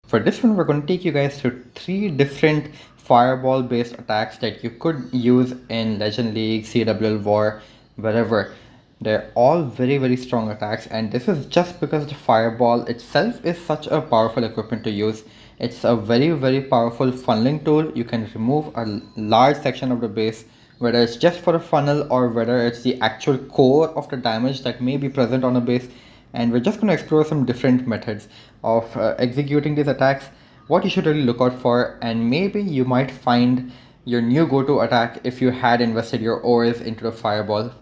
For this one, we're going to take you guys through 3 different fireball based attacks that you could use in Legend League, CWL War, wherever. They're all very strong attacks, and this is just because the fireball itself is such a powerful equipment to use. It's a very powerful funneling tool. You can remove a large section of the base, whether it's just for a funnel or whether it's the actual core of the damage that may be present on a base. And we're just going to explore some different methods of executing these attacks, what you should really look out for, and maybe you might find your new go-to attack if you had invested your ores into the fireball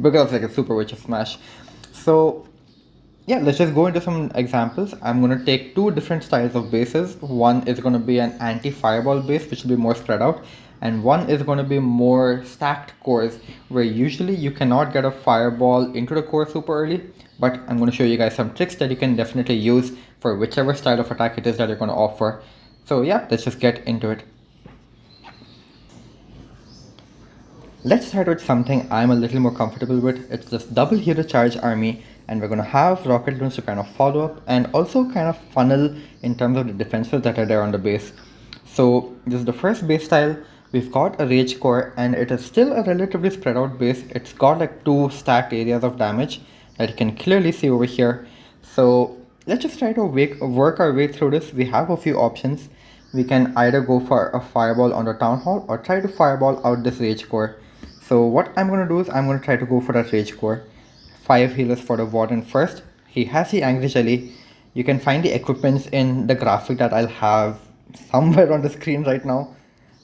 because like a super witch smash. So yeah, let's just go into some examples. I'm going to take 2 different styles of bases. One is going to be an anti-fireball base, which will be more spread out, and one is going to be more stacked cores, where usually you cannot get a fireball into the core super early, but I'm going to show you guys some tricks that you can definitely use for whichever style of attack it is that you're going to offer. So yeah, let's just get into it. Let's start with something I'm a little more comfortable with. It's this double hero charge army, and we're going to have rocket loons to kind of follow up and also kind of funnel in terms of the defenses that are there on the base. So this is the first base style. We've got a rage core, and it is still a relatively spread out base. It's got like 2 stacked areas of damage that you can clearly see over here. So let's just try to work our way through this. We have a few options. We can either go for a fireball on the town hall or try to fireball out this rage core. So what I'm going to do is I'm going to try to go for that rage core. 5 healers for the warden first. He has the angry jelly. You can find the equipments in the graphic that I'll have somewhere on the screen right now.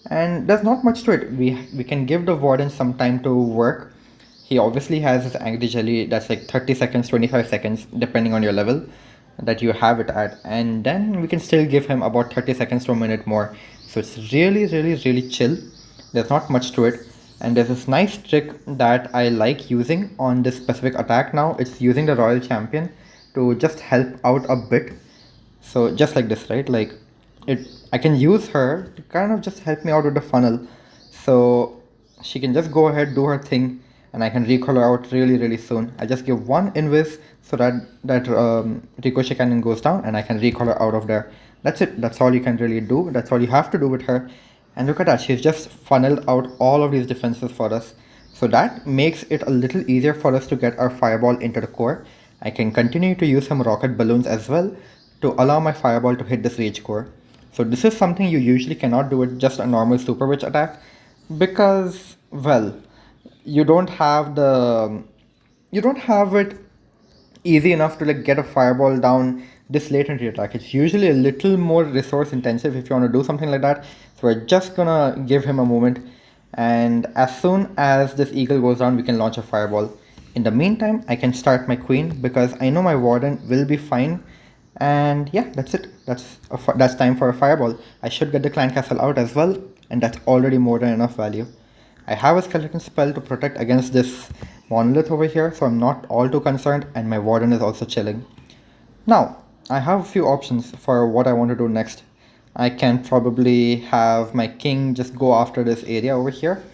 And there's not much to it. We can give the warden some time to work. He obviously has his angry jelly that's like 30 seconds, 25 seconds, depending on your level that you have it at. And then we can still give him about 30 seconds to a minute more. So it's really chill. There's not much to it. And there's this nice trick that I like using on this specific attack now. It's using the Royal Champion to just help out a bit. So just like this, right? Like I can use her to kind of just help me out with the funnel. So she can just go ahead, do her thing, and I can recall her out really soon. I just give one invis so that ricochet cannon goes down, and I can recall her out of there. That's it. That's all you can really do. That's all you have to do with her. And look at that, she's just funneled out all of these defenses for us. So that makes it a little easier for us to get our fireball into the core. I can continue to use some rocket balloons as well to allow my fireball to hit this rage core. So this is something you usually cannot do with just a normal super witch attack because, well, you don't have it easy enough to like get a fireball down this late into your attack. It's usually a little more resource intensive if you want to do something like that. So we're just gonna give him a moment, and as soon as this eagle goes down, we can launch a fireball. In the meantime, I can start my queen because I know my warden will be fine. And yeah, that's it. That's time for a fireball. I should get the clan castle out as well, and that's already more than enough value. I have a skeleton spell to protect against this monolith over here, so I'm not all too concerned, and my warden is also chilling. Now, I have a few options for what I want to do next. I can probably have my king just go after this area over here.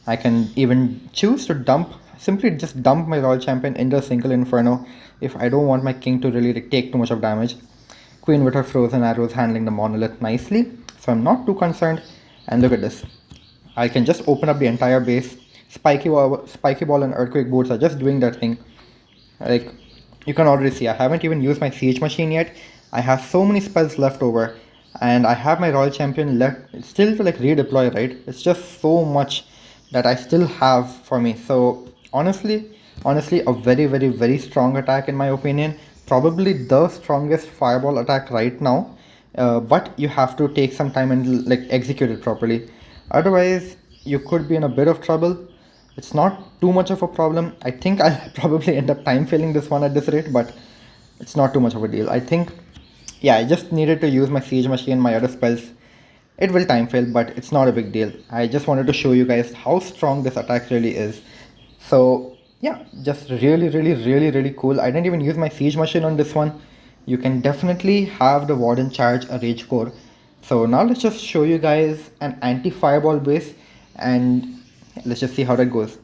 I can even choose to simply just dump my royal champion into a single inferno if I don't want my king to really take too much of damage. Queen with her frozen arrows handling the monolith nicely, so I'm not too concerned. And look at this. I can just open up the entire base. Spiky Ball and Earthquake Boots are just doing their thing. Like, you can already see, I haven't even used my Siege Machine yet. I have so many spells left over. And I have my Royal Champion left still to like redeploy, right? It's just so much that I still have for me. So honestly, a very strong attack in my opinion. Probably the strongest fireball attack right now. But you have to take some time and like execute it properly. Otherwise, you could be in a bit of trouble. It's not too much of a problem. I think I'll probably end up time failing this one at this rate, but it's not too much of a deal. I think, yeah, I just needed to use my siege machine, my other spells. It will time fail, but it's not a big deal. I just wanted to show you guys how strong this attack really is. So yeah, just really cool. I didn't even use my siege machine on this one. You can definitely have the warden charge a rage core. So now let's just show you guys an anti-fireball base, and let's just see how that goes.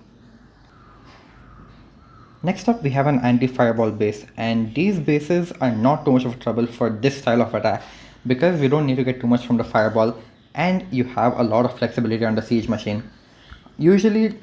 Next up, we have an anti-fireball base, and these bases are not too much of trouble for this style of attack because we don't need to get too much from the fireball, and you have a lot of flexibility on the siege machine. Usually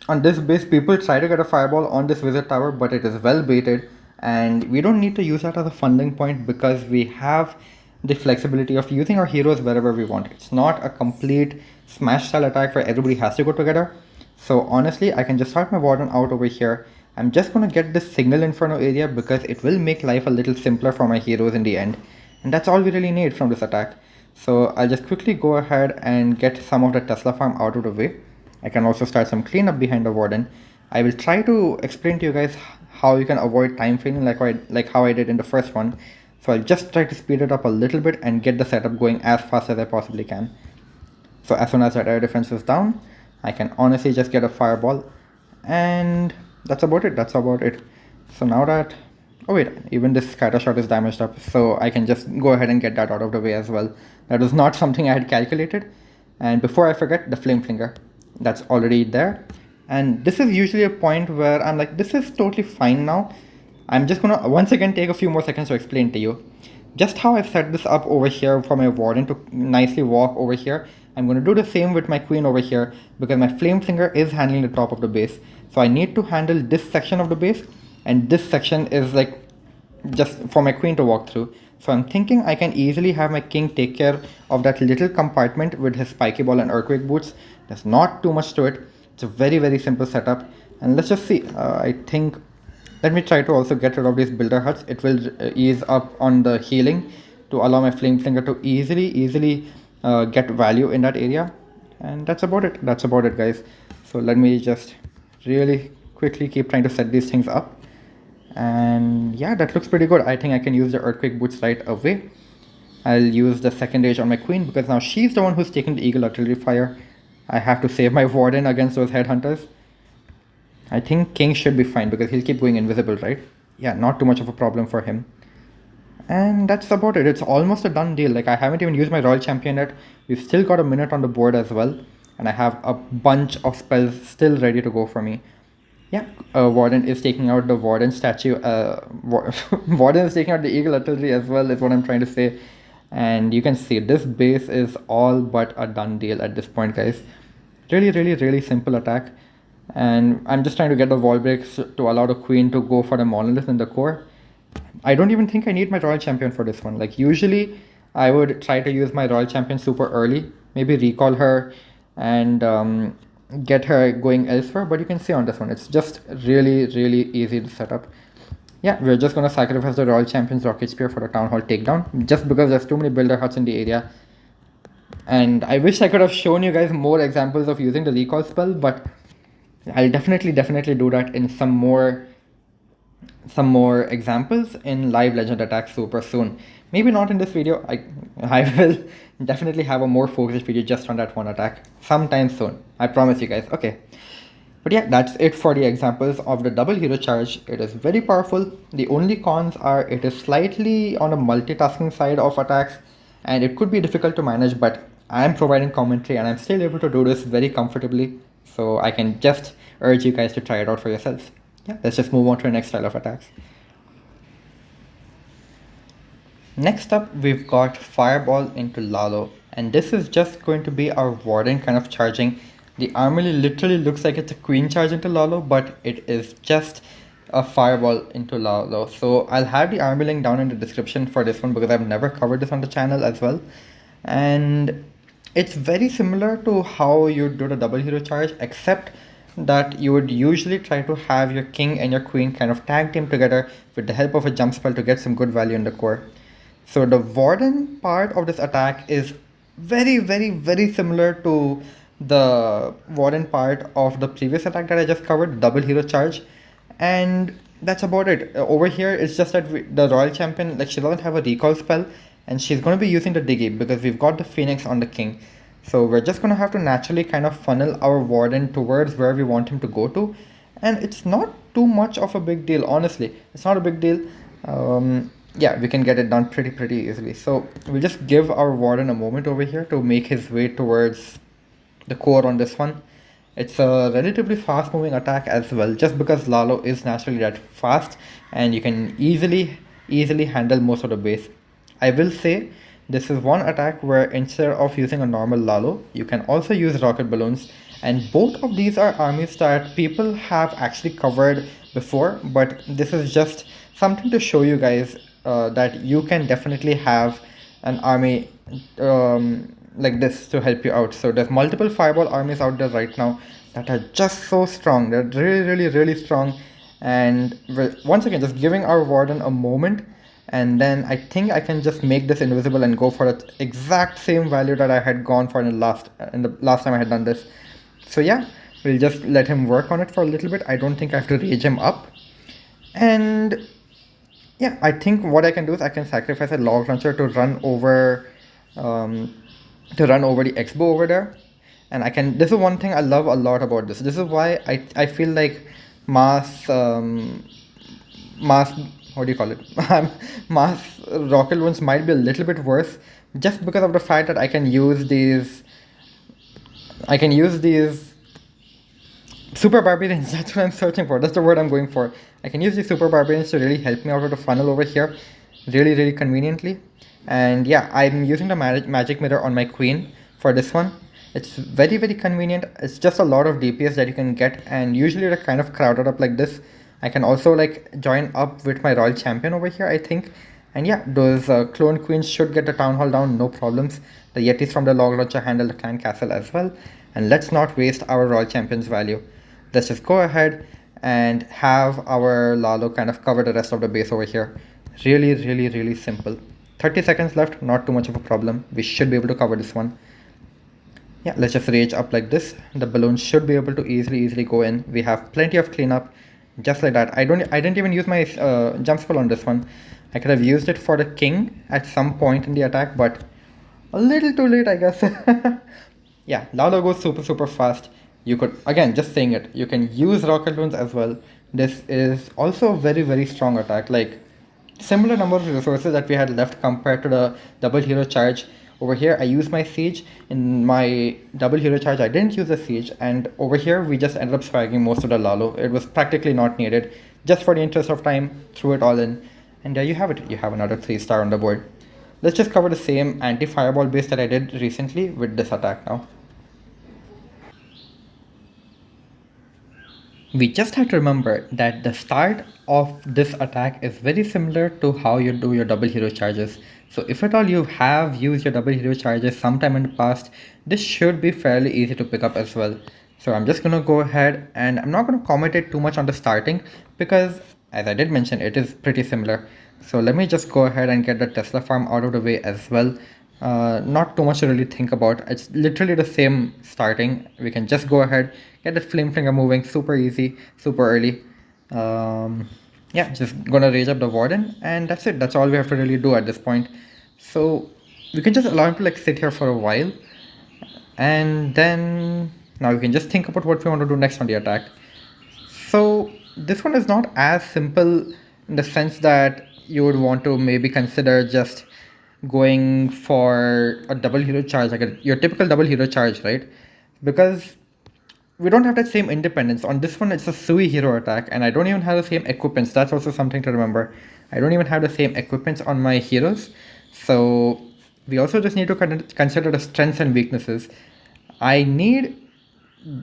on this base, people try to get a fireball on this wizard tower, but it is well baited, and we don't need to use that as a funding point because we have the flexibility of using our heroes wherever we want. It's not a complete smash style attack where everybody has to go together. So honestly, I can just start my warden out over here. I'm just gonna get this single inferno area because it will make life a little simpler for my heroes in the end, and that's all we really need from this attack. So I'll just quickly go ahead and get some of the Tesla farm out of the way. I can also start some cleanup behind the warden. I will try to explain to you guys how you can avoid time failing like how I did in the first one. So I'll just try to speed it up a little bit and get the setup going as fast as I possibly can. So as soon as that air defense is down, I can honestly just get a fireball, and that's about it. So now that, oh wait, even this scatter shot is damaged up, so I can just go ahead and get that out of the way as well. That was not something I had calculated. And before I forget, the flame flinger, that's already there. And this is usually a point where I'm like, this is totally fine now. I'm just gonna once again take a few more seconds to explain to you just how I've set this up over here for my warden to nicely walk over here. I'm going to do the same with my queen over here because my flame flinger is handling the top of the base. So I need to handle this section of the base, and this section is like just for my queen to walk through. So I'm thinking I can easily have my king take care of that little compartment with his spiky ball and earthquake boots. There's not too much to it. It's a very, very simple setup. And let's just see. I think, let me try to also get rid of these builder huts. It will ease up on the healing to allow my flame flinger to easily get value in that area. And that's about it, guys. So let me just really quickly keep trying to set these things up. And yeah, that looks pretty good. I think I can use the earthquake boots right away. I'll use the second rage on my queen because now she's the one who's taking the eagle artillery fire. I have to save my warden against those headhunters. I think king should be fine because he'll keep going invisible, right? Yeah, not too much of a problem for him. And that's about it. It's almost a done deal. Like, I haven't even used my royal champion yet. We've still got a minute on the board as well, and I have a bunch of spells still ready to go for me. Yeah, warden is taking out the warden statue. Warden is taking out the eagle artillery as well, is what I'm trying to say. And you can see this base is all but a done deal at this point, guys. Really simple attack. And I'm just trying to get the wall breaks to allow the queen to go for the monolith in the core. I don't even think I need my royal champion for this one. Like, usually I would try to use my royal champion super early, maybe recall her and get her going elsewhere, but you can see on this one it's just really easy to set up. Yeah, we're just gonna sacrifice the royal champion's rocket spear for the town hall takedown just because there's too many builder huts in the area. And I wish I could have shown you guys more examples of using the recall spell, but I'll definitely do that in some more examples in live legend attacks super soon. Maybe not in this video. I will definitely have a more focused video just on that one attack sometime soon. I promise you guys. Okay. But yeah, that's it for the examples of the double hero charge. It is very powerful. The only cons are it is slightly on a multitasking side of attacks and it could be difficult to manage, but I am providing commentary and I'm still able to do this very comfortably. So I can just urge you guys to try it out for yourselves. Yeah, let's just move on to the next style of attacks. Next up, we've got Fireball into Lalo, and this is just going to be our warden kind of charging. The armory literally looks like it's a queen charge into Lalo, but it is just a fireball into Lalo. So I'll have the armory link down in the description for this one because I've never covered this on the channel as well. And it's very similar to how you do the double hero charge, except that you would usually try to have your king and your queen kind of tag team together with the help of a jump spell to get some good value in the core. So the warden part of this attack is very similar to the warden part of the previous attack that I just covered, double hero charge, and that's about it. Over here it's just that the royal champion, like, she doesn't have a recall spell and she's going to be using the diggy because we've got the phoenix on the king. So we're just going to have to naturally kind of funnel our warden towards where we want him to go to, and it's not too much of a big deal. Honestly, it's not a big deal. Yeah, we can get it done pretty easily. So we'll just give our warden a moment over here to make his way towards the core on this one. It's a relatively fast moving attack as well, just because Lalo is naturally that fast and you can easily handle most of the base. I will say This is one attack where instead of using a normal Lalo, you can also use rocket balloons. And both of these are armies that people have actually covered before, but this is just something to show you guys that you can definitely have an army like this to help you out. So there's multiple fireball armies out there right now that are just so strong. They're really strong. And once again, just giving our warden a moment, and then I think I can just make this invisible and go for the exact same value that I had gone for in the last time I had done this. So yeah, we'll just let him work on it for a little bit. I don't think I have to rage him up. And yeah, I think what I can do is I can sacrifice a log launcher um, to run over the Expo over there. And I can, this is one thing I love a lot about this. This is why I feel like mass mass what do you call it mass rocket launch might be a little bit worse, just because of the fact that I can use these super barbarians. That's what I'm searching for. That's the word I'm going for. I can use these super barbarians to really help me out of the funnel over here, really conveniently. And yeah, I'm using the magic mirror on my queen for this one. It's very convenient. It's just a lot of DPS that you can get, and usually they're kind of crowded up like this. I can also like join up with my royal champion over here, I think. And yeah, those clone queens should get the town hall down, no problems. The yetis from the log launcher handle the clan castle as well. And let's not waste our royal champion's value. Let's just go ahead and have our Lalo kind of cover the rest of the base over here. Really simple. 30 seconds left, not too much of a problem. We should be able to cover this one. Yeah, let's just rage up like this. The balloons should be able to easily go in. We have plenty of cleanup, just like that. I didn't even use my jump spell on this one. I could have used it for the king at some point in the attack, but a little too late, I guess. Yeah, Lalo goes super fast. You could, again, just saying it, you can use rocket balloons as well. This is also a very strong attack. Like, similar number of resources that we had left compared to the double hero charge. Over here I used my siege. In my double hero charge I didn't use the siege, and over here we just ended up swagging most of the Lalo. It was practically not needed. Just for the interest of time, threw it all in, and there you have it. You have another 3-star on the board. Let's just cover the same anti-fireball base that I did recently with this attack now. We just have to remember that the start of this attack is very similar to how you do your double hero charges. So if at all you have used your double hero charges sometime in the past, this should be fairly easy to pick up as well. So I'm just gonna go ahead, and I'm not gonna comment it too much on the starting, because as I did mention, it is pretty similar. So let me just go ahead and get the Tesla farm out of the way as well. Not too much to really think about. It's literally the same starting. We can just go ahead, get the flame finger moving, super easy, super early. Yeah, just gonna raise up the warden, and that's it. That's all we have to really do at this point. So we can just allow him to like sit here for a while, and then now we can just think about what we want to do next on the attack. So this one is not as simple in the sense that you would want to maybe consider just going for a double hero charge, like your typical double hero charge, right? Because we don't have that same independence. On this one, it's a Sui hero attack, and I don't even have the same equipments. That's also something to remember. I don't even have the same equipments on my heroes. So we also just need to consider the strengths and weaknesses. I need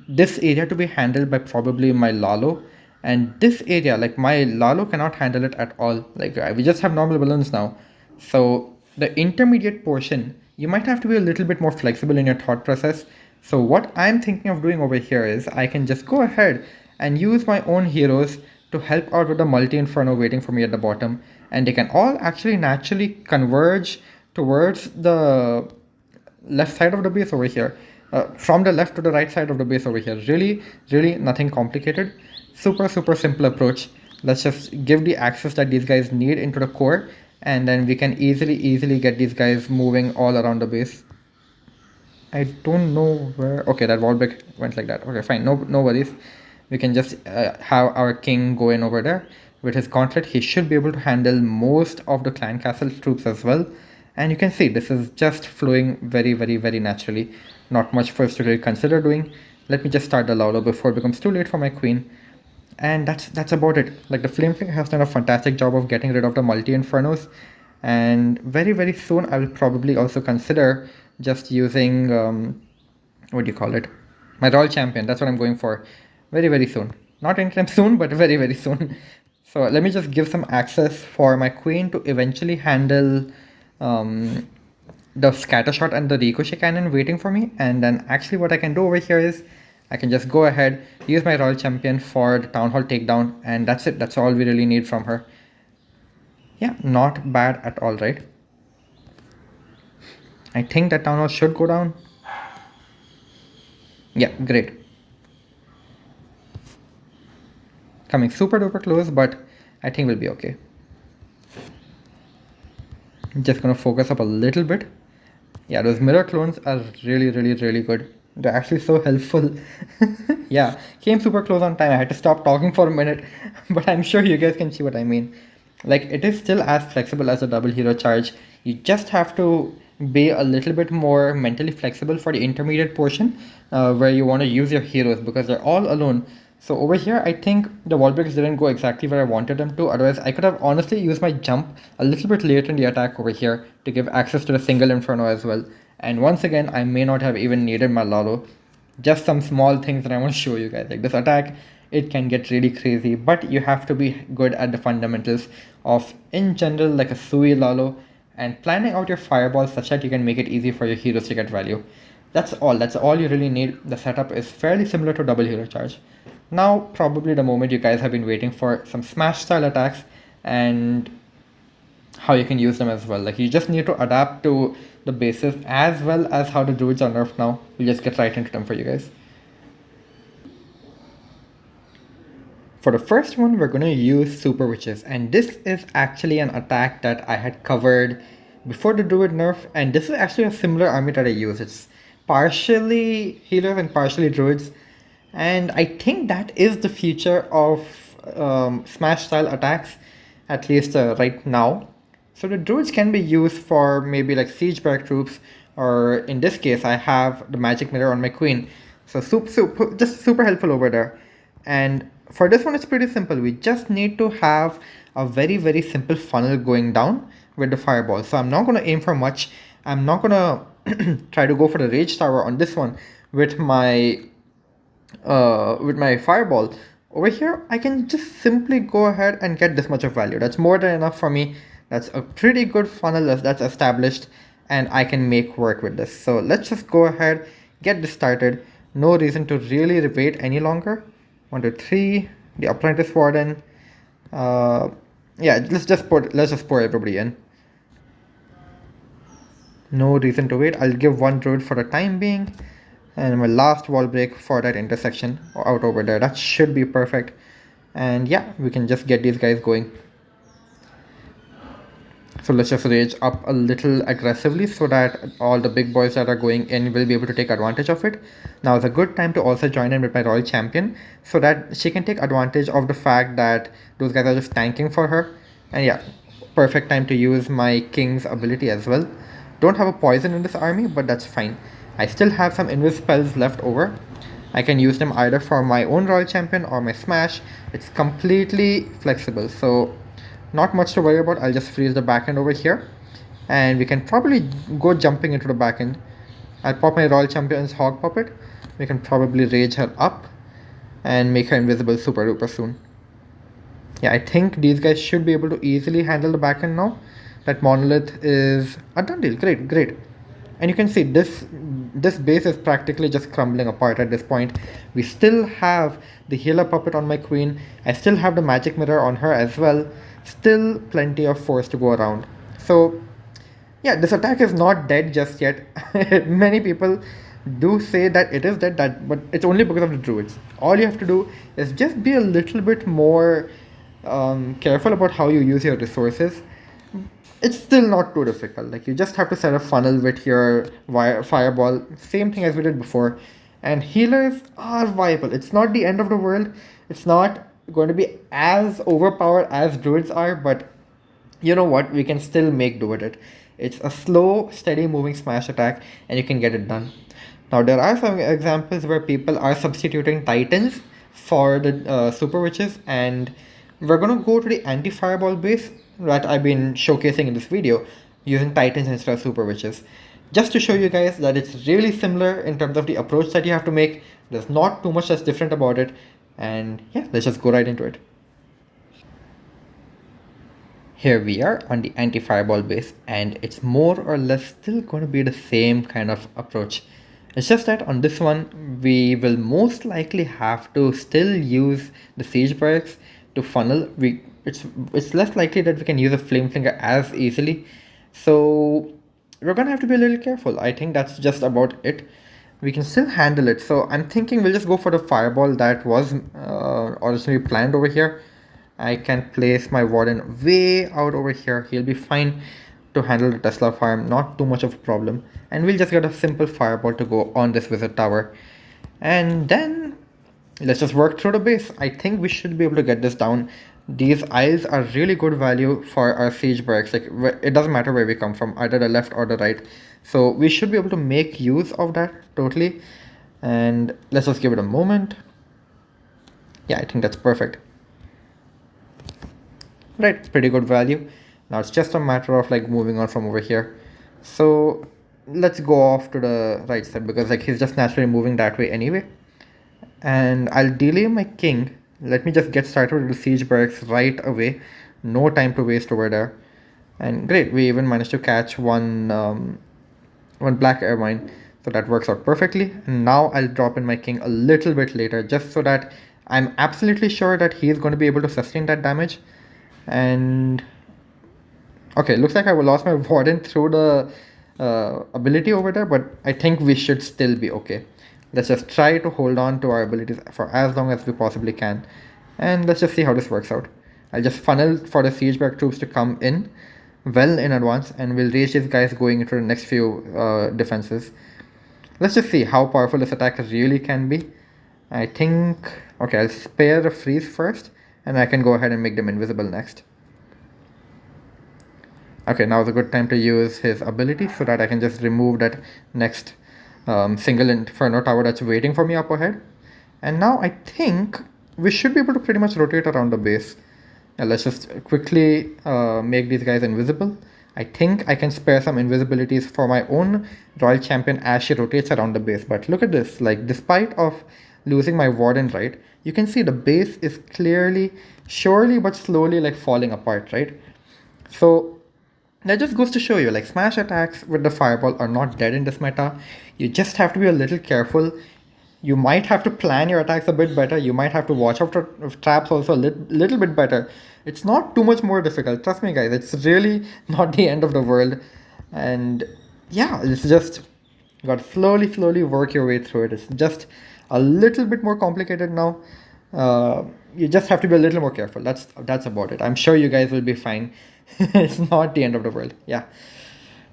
this area to be handled by probably my Lalo, and this area, like my Lalo cannot handle it at all. Like we just have normal balloons now. So the intermediate portion, you might have to be a little bit more flexible in your thought process. So what I'm thinking of doing over here is I can just go ahead and use my own heroes to help out with the multi-inferno waiting for me at the bottom, and they can all actually naturally converge towards the left side of the base over here, from the left to the right side of the base over here. Really nothing complicated. Super simple approach. Let's just give the access that these guys need into the core, and then we can easily get these guys moving all around the base. I don't know where. Okay, that wall break went like that. Okay, fine. No worries. We can just have our king go in over there with his gauntlet. He should be able to handle most of the clan castle troops as well. And you can see this is just flowing very naturally. Not much for us to really consider doing. Let me just start the Lalo before it becomes too late for my queen. And that's about it. Like the Flame Finger has done a fantastic job of getting rid of the multi-infernos. And very soon I will probably also consider just using what do you call it, my royal champion. That's what I'm going for very soon, not anytime soon, but very soon. So let me just give some access for my queen to eventually handle um, the scatter shot and the ricochet cannon waiting for me. And then actually what I can do over here is I can just go ahead, use my royal champion for the town hall takedown, and that's it. That's all we really need from her. Yeah, not bad at all, right? I think that town hall should go down. Yeah, great. Coming super duper close, but I think we'll be okay. Just gonna focus up a little bit. Yeah, those mirror clones are really good. They're actually so helpful. Yeah, came super close on time. I had to stop talking for a minute, but I'm sure you guys can see what I mean. Like, it is still as flexible as a double hero charge. You just have to be a little bit more mentally flexible for the intermediate portion, where you want to use your heroes because they're all alone. So over here, I think the wall breaks didn't go exactly where I wanted them to. Otherwise, I could have honestly used my jump a little bit later in the attack over here to give access to the single inferno as well. And once again, I may not have even needed my Lalo. Just some small things that I want to show you guys. Like this attack, it can get really crazy, but you have to be good at the fundamentals of, in general, like a Sui Lalo, and planning out your fireballs such that you can make it easy for your heroes to get value. That's all you really need. The setup is fairly similar to double hero charge. Now, probably the moment you guys have been waiting for, some smash style attacks and how you can use them as well. Like, you just need to adapt to the basis as well as how the druids are nerfed now. We'll just get right into them for you guys. For the first one, we're going to use Super Witches, and this is actually an attack that I had covered before the Druid nerf, and this is actually a similar army that I use. It's partially healers and partially Druids, and I think that is the future of Smash style attacks, at least right now. So the Druids can be used for maybe like siege barrack troops, or in this case, I have the magic mirror on my queen. So just super helpful over there. And for this one, it's pretty simple. We just need to have a very simple funnel going down with the fireball. So I'm not going to aim for much. I'm not going to try to go for the rage tower on this one with my fireball. Over here, I can just simply go ahead and get this much of value. That's more than enough for me. That's a pretty good funnel that's established, and I can make work with this. So let's just go ahead, get this started. No reason to really wait any longer. 1, 2, 3. The apprentice warden. Yeah, let's just pour everybody in. No reason to wait. I'll give one druid for the time being, and my last wall break for that intersection out over there. That should be perfect. And yeah, we can just get these guys going. So let's just rage up a little aggressively so that all the big boys that are going in will be able to take advantage of it. Now is a good time to also join in with my royal champion so that she can take advantage of the fact that those guys are just tanking for her. And yeah, perfect time to use my king's ability as well. Don't have a poison in this army, but that's fine. I still have some invis spells left over. I can use them either for my own royal champion or my smash. It's completely flexible, so not much to worry about. I'll just freeze the backend over here, and we can probably go jumping into the backend. I'll pop my royal champion's hog puppet. We can probably rage her up and make her invisible super duper soon. Yeah, I think these guys should be able to easily handle the backend now. That monolith is a done deal. Great. And you can see this base is practically just crumbling apart at this point. We still have the healer puppet on my queen. I still have the magic mirror on her as well. Still plenty of force to go around. So yeah, this attack is not dead just yet. Many people do say that it is dead, but it's only because of the druids. All you have to do is just be a little bit more careful about how you use your resources. It's still not too difficult. Like, you just have to set a funnel with your fireball, same thing as we did before. And healers are viable. It's not the end of the world. It's not going to be as overpowered as druids are, but you know what? We can still make do with it. It's a slow, steady moving smash attack, and you can get it done. Now, there are some examples where people are substituting titans for the super witches, and we're gonna go to the anti-fireball base that I've been showcasing in this video using Titans instead of Super Witches. Just to show you guys that it's really similar in terms of the approach that you have to make. There's not too much that's different about it. And yeah, let's just go right into it. Here we are on the anti-fireball base, and it's more or less still going to be the same kind of approach. It's just that on this one, we will most likely have to still use the siege barracks to funnel. It's less likely that we can use a flame flinger as easily. So we're gonna have to be a little careful. I think that's just about it. We can still handle it. So I'm thinking we'll just go for the fireball that was originally planned over here. I can place my warden way out over here. He'll be fine to handle the Tesla farm, not too much of a problem. And we'll just get a simple fireball to go on this wizard tower. And then let's just work through the base. I think we should be able to get this down. These isles are really good value for our siege barracks. Like, it doesn't matter where we come from, either the left or the right. So we should be able to make use of that totally. And let's just give it a moment. Yeah, I think that's perfect. Right, pretty good value. Now it's just a matter of like moving on from over here. So let's go off to the right side because like he's just naturally moving that way anyway. And I'll delay my king. Let me just get started with the siege barracks right away. No time to waste over there. And great, we even managed to catch one black air mine. So that works out perfectly. And now I'll drop in my king a little bit later just so that I'm absolutely sure that he's going to be able to sustain that damage. And okay, looks like I lost my warden through the ability over there, but I think we should still be okay. Let's just try to hold on to our abilities for as long as we possibly can, and let's just see how this works out. I'll just funnel for the siegeback troops to come in well in advance, and we'll reach these guys going into the next few defenses. Let's just see how powerful this attack really can be. I think, okay, I'll spare the freeze first, and I can go ahead and make them invisible next. Okay, now is a good time to use his ability so that I can just remove that next single Inferno tower that's waiting for me up ahead. And now I think we should be able to pretty much rotate around the base. Now let's just quickly make these guys invisible. I think I can spare some invisibilities for my own Royal Champion as she rotates around the base. But look at this, like despite of losing my warden, right, you can see the base is clearly, surely but slowly like falling apart, right? So that just goes to show you, like, smash attacks with the fireball are not dead in this meta. You just have to be a little careful. You might have to plan your attacks a bit better. You might have to watch out for traps also a little bit better. It's not too much more difficult. Trust me, guys. It's really not the end of the world. And yeah, it's just got to slowly work your way through it. It's just a little bit more complicated now. You just have to be a little more careful. That's about it. I'm sure you guys will be fine. It's not the end of the world. Yeah,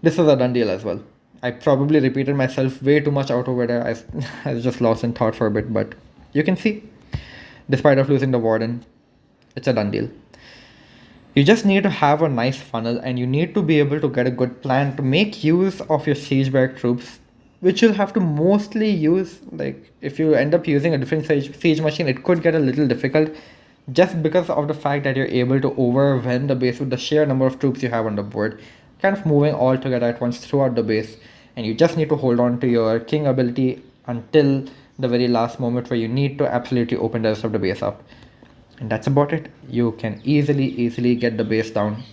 this is a done deal as well. I probably repeated myself way too much out over there. I was just lost in thought for a bit, but you can see, despite of losing the warden, it's a done deal. You just need to have a nice funnel, and you need to be able to get a good plan to make use of your siege barrack troops, which you'll have to mostly use. Like, if you end up using a different siege machine, it could get a little difficult just because of the fact that you're able to overwhelm the base with the sheer number of troops you have on the board, kind of moving all together at once throughout the base. And you just need to hold on to your king ability until the very last moment where you need to absolutely open the rest of the base up. And that's about it. You can easily get the base down.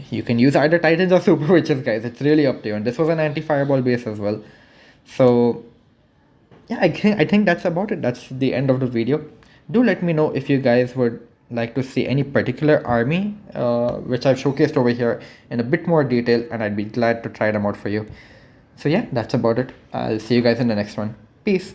You can use either Titans or Super Witches, guys. It's really up to you. And this was an anti-fireball base as well. So yeah, I think that's about it. That's the end of the video. Do let me know if you guys would like to see any particular army which I've showcased over here in a bit more detail, and I'd be glad to try them out for you. So yeah, that's about it. I'll see you guys in the next one. Peace.